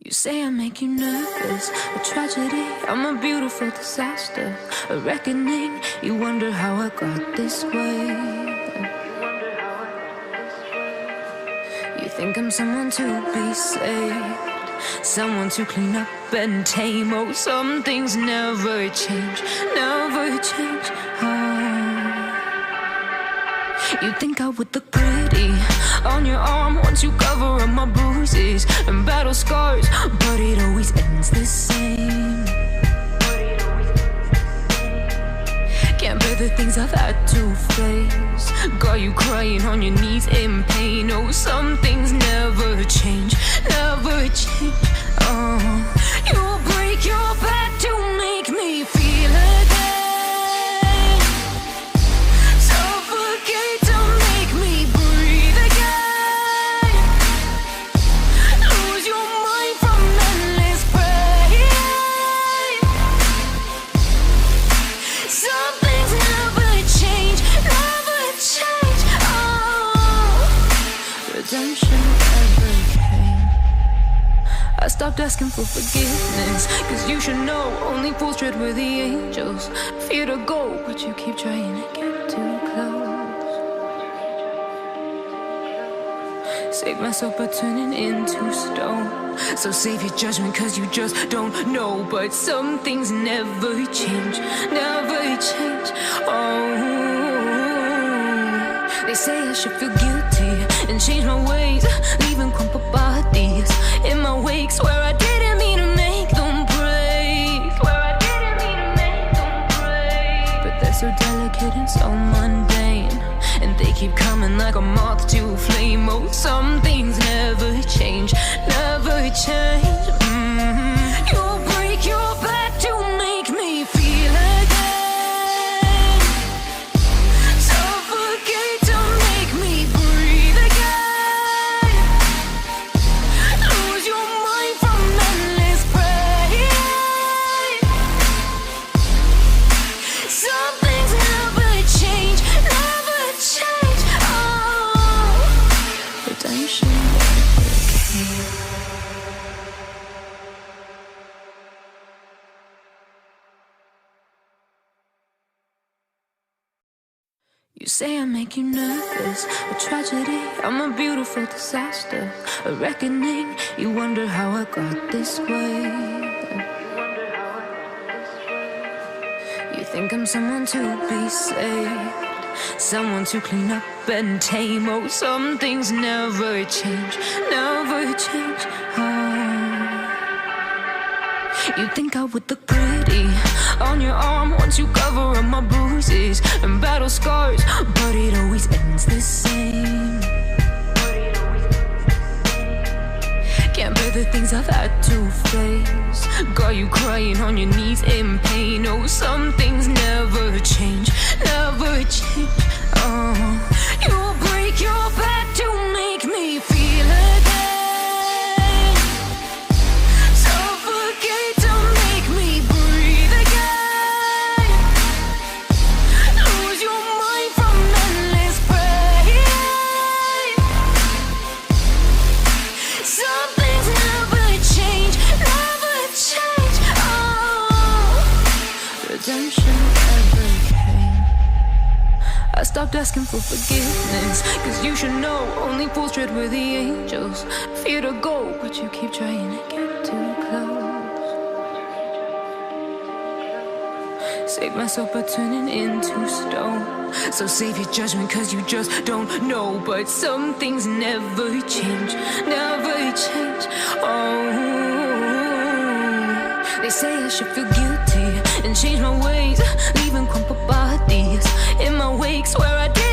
You say I make you nervous, a tragedy, I'm a beautiful disaster, a reckoning, you wonder how I got this way. You think I'm someone to be saved, someone to clean up and tame. Oh, some things never change, never change. You think I would look pretty on your arm once you cover up my bruises and battle scars, but it always ends the same. Can't bear the things I've had to face, got you crying on your knees in pain. Oh, some things never change, never change. You'll break your back to make me feel again, suffocate to make me breathe again, lose your mind from endless pain. Some things never change, never change. Redemption never came. I stopped asking for forgiveness, cause you should know only fools tread with the angels. Fear to go, but you keep trying to get too close. Save myself by turning into stone, so save your judgment cause you just don't know. But some things never change, never change. They say I should feel guilty and change my ways, leaving crumpled bodies in my wake. Swear I didn't mean to make them break, swear I didn't mean to make them break. But they're so delicate and so mundane, and they keep coming like a moth to a flame. Oh, some things never change, never change. You'll break your back to make me feel again, suffocate to make me breathe again, lose your mind from endless pain. Some things never change, never change. Redemption never came. You say I make you nervous, a tragedy, I'm a beautiful disaster, a reckoning, you wonder how I got this way. You think I'm someone to be saved, someone to clean up and tame. Oh, some things never change, never change. You think I would look pretty on your arm once you cover up my bruises and battle scars, but it always ends the same. Can't bear the things I've had to face, got you crying on your knees in pain. Oh, some things never change, never change. You'll break your back to make me feel again, suffocate to make me breathe again, lose your mind from endless pain. Some things never change, never change. Redemption never came. I stopped asking for forgiveness, cause you should know only fools tread with the angels. Fear to go, but you keep trying to get too close. Save myself by turning into stone, so save your judgment cause you just don't know. But some things never change, never change. They say I should feel guilty and change my ways, leaving crumpled bodies in my wake. Swear I did